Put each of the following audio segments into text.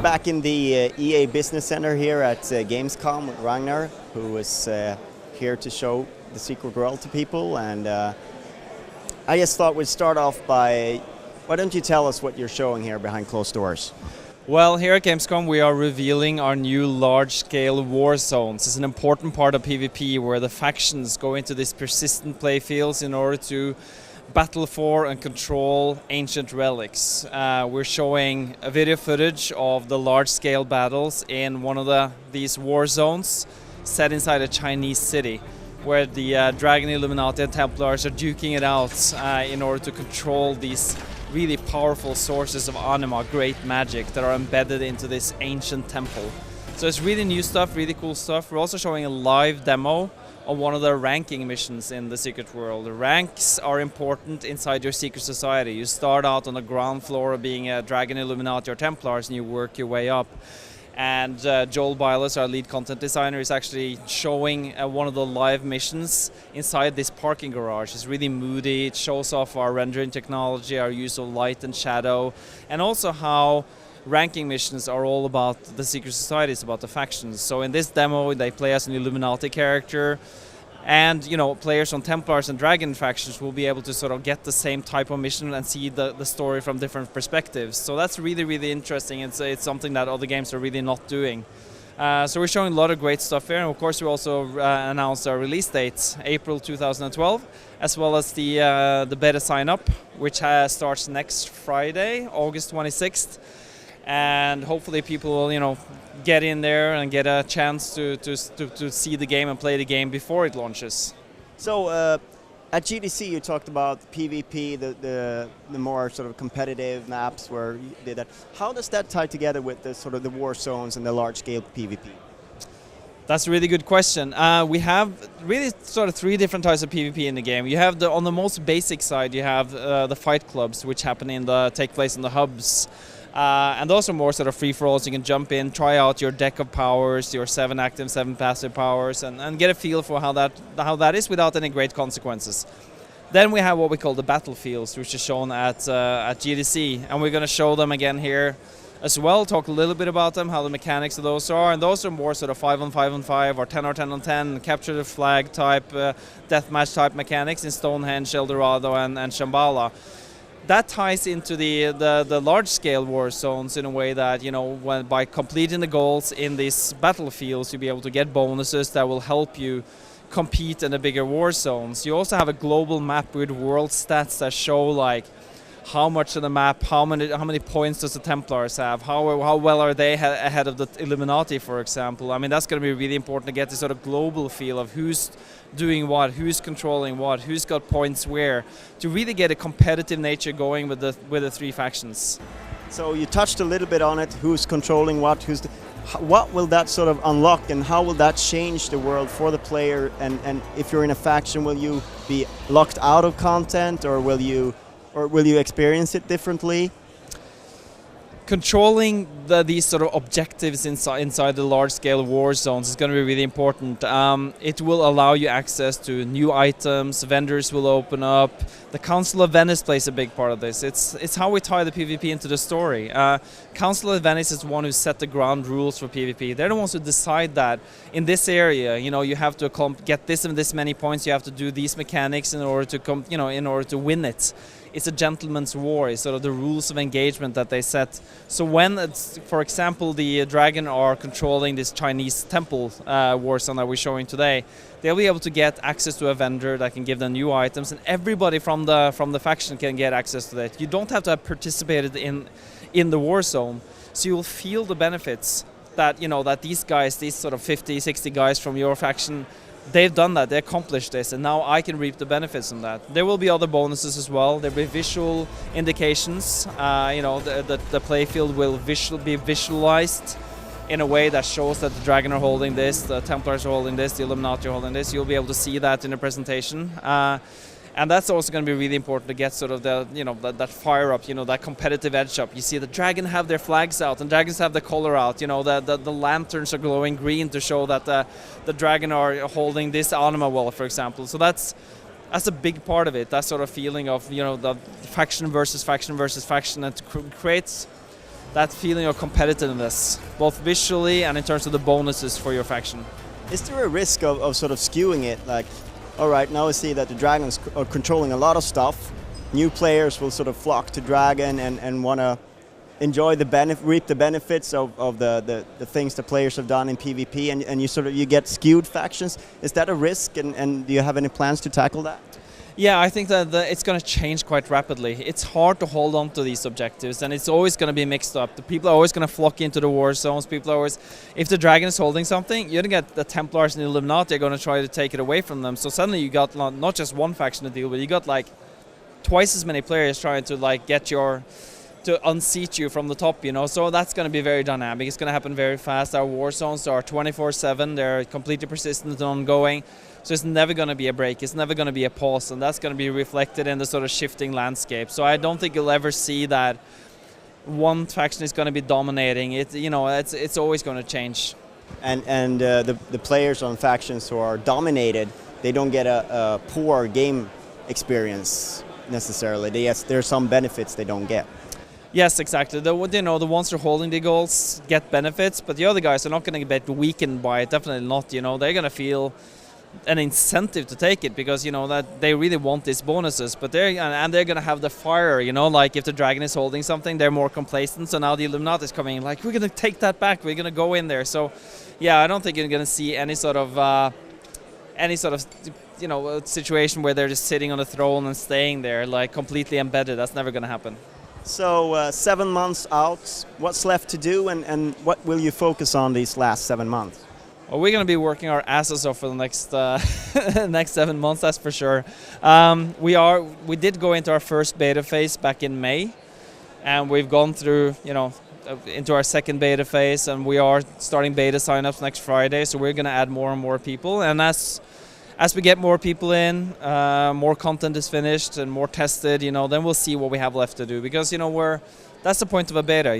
Back in the EA Business Center here at Gamescom with Ragnar, who is here to show the secret world to people. And I just thought we'd start off by, why don't you tell us what you're showing here behind closed doors? Well, here at Gamescom we are revealing our new large-scale war zones. It's an important part of PvP where the factions go into these persistent play fields in order to battle for and control ancient relics. We're showing a video footage of the large-scale battles in one of these war zones set inside a Chinese city, where the Dragon, Illuminati and Templars are duking it out in order to control these really powerful sources of anima, great magic, that are embedded into this ancient temple. So it's really new stuff, really cool stuff. We're also showing a live demo of one of the ranking missions in the secret world. The ranks are important inside your secret society. You start out on the ground floor of being a Dragon, Illuminati or Templars, and you work your way up. And Joel Byles, our lead content designer, is actually showing one of the live missions inside this parking garage. It's really moody. It shows off our rendering technology, our use of light and shadow, and also how ranking missions are all about the secret societies, about the factions. So in this demo they play as an Illuminati character, and players on Templars and Dragon factions will be able to sort of get the same type of mission and see the story from different perspectives. So that's really, really interesting. It's something that other games are really not doing. So we're showing a lot of great stuff here, and of course we also announced our release dates, April 2012, as well as the beta sign up, which starts next Friday, August 26th. And hopefully people will, get in there and get a chance to see the game and play the game before it launches. So at GDC you talked about PvP, the more sort of competitive maps where you did that. How does that tie together with the sort of the war zones and the large-scale PvP? That's a really good question. We have really sort of three different types of PvP in the game. You have on the most basic side, you have the fight clubs, which take place in the hubs. And those are more sort of free-for-alls. You can jump in, try out your deck of powers, your 7 active, 7 passive powers, and get a feel for how that is without any great consequences. Then we have what we call the battlefields, which is shown at GDC, and we're going to show them again here as well, talk a little bit about them, how the mechanics of those are, and those are more sort of 5-on-5-on-5 or 10-on-10-on-10, capture the flag type, deathmatch type mechanics in Stonehenge, Eldorado and Shambhala. That ties into the large-scale war zones in a way that, by completing the goals in these battlefields, you'll be able to get bonuses that will help you compete in the bigger war zones. You also have a global map with world stats that show like how much of the map, how many points does the Templars have, how well are they ahead of the Illuminati, for example. I mean, that's going to be really important to get this sort of global feel of who's doing what, who's controlling what, who's got points where, to really get a competitive nature going with the three factions. So you touched a little bit on it, who's controlling what, what will that sort of unlock, and how will that change the world for the player? And if you're in a faction, will you be locked out of content, or will you experience it differently? Controlling these sort of objectives inside the large-scale war zones is going to be really important. It will allow you access to new items, vendors will open up. The Council of Venice plays a big part of this. It's how we tie the PvP into the story. Council of Venice is the one who set the ground rules for PvP. They're the ones who decide that in this area, you have to get this and this many points, you have to do these mechanics in order to win it. It's a gentleman's war. It's sort of the rules of engagement that they set. So when, for example, the Dragon are controlling this Chinese temple war zone that we're showing today, they'll be able to get access to a vendor that can give them new items, and everybody from the faction can get access to that. You don't have to have participated in the war zone, so you'll feel the benefits that that these guys, these sort of 50, 60 guys from your faction, they've done that, they accomplished this, and now I can reap the benefits from that. There will be other bonuses as well. There'll be visual indications. The playfield will be visualized in a way that shows that the Dragon are holding this, the Templars are holding this, the Illuminati are holding this. You'll be able to see that in the presentation. And that's also going to be really important to get sort of the, that fire up, that competitive edge up. You see the Dragon have their flags out, and Dragons have the color out. The lanterns are glowing green to show that the Dragon are holding this anima well, for example. So that's a big part of it. That sort of feeling of the faction versus faction versus faction, and creates that feeling of competitiveness, both visually and in terms of the bonuses for your faction. Is there a risk of sort of skewing it? Like, all right, now we see that the Dragons are controlling a lot of stuff. New players will sort of flock to Dragon and want to enjoy reap the benefits of the things the players have done in PvP, and you get skewed factions. Is that a risk, and do you have any plans to tackle that? Yeah, I think that it's going to change quite rapidly. It's hard to hold on to these objectives, and it's always going to be mixed up. The people are always going to flock into the war zones. People are always, if the Dragon is holding something, you're going to get the Templars and the Illuminati are going to try to take it away from them. So suddenly you got not just one faction to deal with, you got like twice as many players trying to like to unseat you from the top, So that's going to be very dynamic. It's going to happen very fast. Our war zones are 24/7. They're completely persistent and ongoing. So it's never going to be a break. It's never going to be a pause, and that's going to be reflected in the sort of shifting landscape. So I don't think you'll ever see that one faction is going to be dominating. It's always going to change. And the players on factions who are dominated, they don't get a poor game experience necessarily. There's some benefits they don't get. Yes, exactly. The ones who are holding the goals get benefits, but the other guys are not going to get weakened by it. Definitely not. They're going to feel an incentive to take it because that they really want these bonuses, but they're going to have the fire. Like if the Dragon is holding something, they're more complacent. So now the Illuminati is coming, like we're going to take that back. We're going to go in there. So, yeah, I don't think you're going to see any sort of situation where they're just sitting on a throne and staying there, like completely embedded. That's never going to happen. So 7 months out, what's left to do, and what will you focus on these last 7 months? Well, we're going to be working our asses off for the next next 7 months, that's for sure. We did go into our first beta phase back in May, and we've gone through, into our second beta phase, and we are starting beta signups next Friday. So we're going to add more and more people, and as we get more people in, more content is finished and more tested, then we'll see what we have left to do. Because, that's the point of a beta,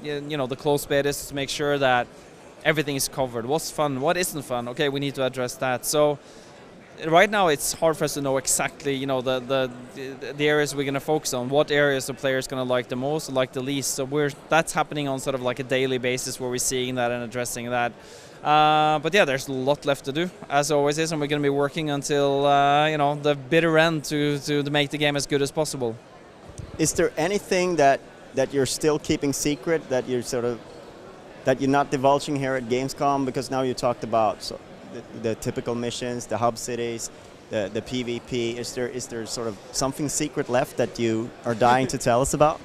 the closed beta is to make sure that everything is covered. What's fun? What isn't fun? Okay, we need to address that. So right now it's hard for us to know exactly, the areas we're going to focus on. What areas the players going to like the most, or like the least. So that's happening on sort of like a daily basis where we're seeing that and addressing that. But yeah, there's a lot left to do, as always is, and we're going to be working until the bitter end to make the game as good as possible. Is there anything that you're still keeping secret, that you're not divulging here at Gamescom? Because now you talked about the typical missions, the hub cities, the PvP. Is there sort of something secret left that you are dying to tell us about?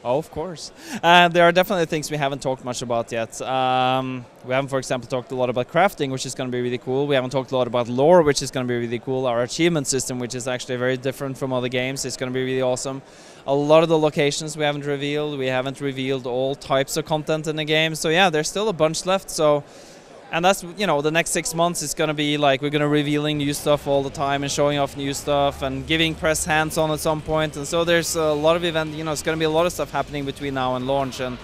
Oh, of course. There are definitely things we haven't talked much about yet. We haven't, for example, talked a lot about crafting, which is going to be really cool. We haven't talked a lot about lore, which is going to be really cool. Our achievement system, which is actually very different from other games, is going to be really awesome. A lot of the locations we haven't revealed. We haven't revealed all types of content in the game. So yeah, there's still a bunch left. So, and that's, the next 6 months is going to be like we're going to revealing new stuff all the time and showing off new stuff and giving press hands-on at some point. And so there's a lot of event, it's going to be a lot of stuff happening between now and launch. And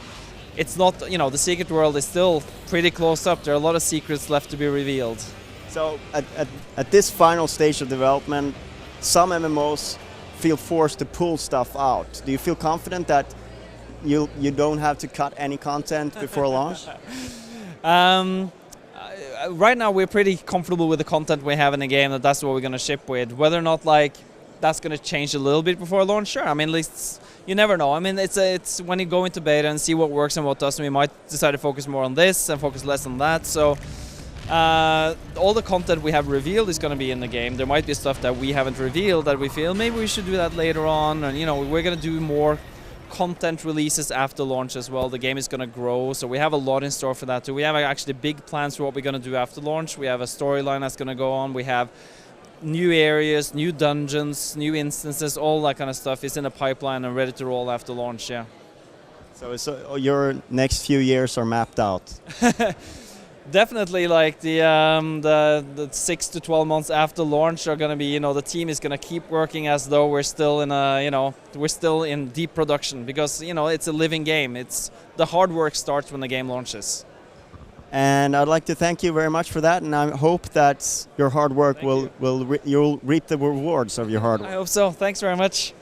it's not, the secret world is still pretty close up. There are a lot of secrets left to be revealed. So at this final stage of development, some MMOs feel forced to pull stuff out. Do you feel confident that you don't have to cut any content before launch? Right now we're pretty comfortable with the content we have in the game, that's what we're going to ship with. Whether or not that's going to change a little bit before launch, sure. I mean, at least you never know. I mean, it's when you go into beta and see what works and what doesn't, we might decide to focus more on this and focus less on that. So all the content we have revealed is going to be in the game. There might be stuff that we haven't revealed that we feel maybe we should do that later on, and we're going to do more content releases after launch as well. The game is going to grow, so we have a lot in store for that too. We have actually big plans for what we're going to do after launch. We have a storyline that's going to go on. We have new areas, new dungeons, new instances, all that kind of stuff is in the pipeline and ready to roll after launch, yeah. So your next few years are mapped out. Definitely, like the 6 to 12 months after launch are going to be, you know, the team is going to keep working as though we're still in a, you know, we're still in deep production, because, you know, it's a living game. It's the hard work starts when the game launches. And I'd like to thank you very much for that, and I hope that your hard work you'll reap the rewards of your hard work. I hope so. Thanks very much.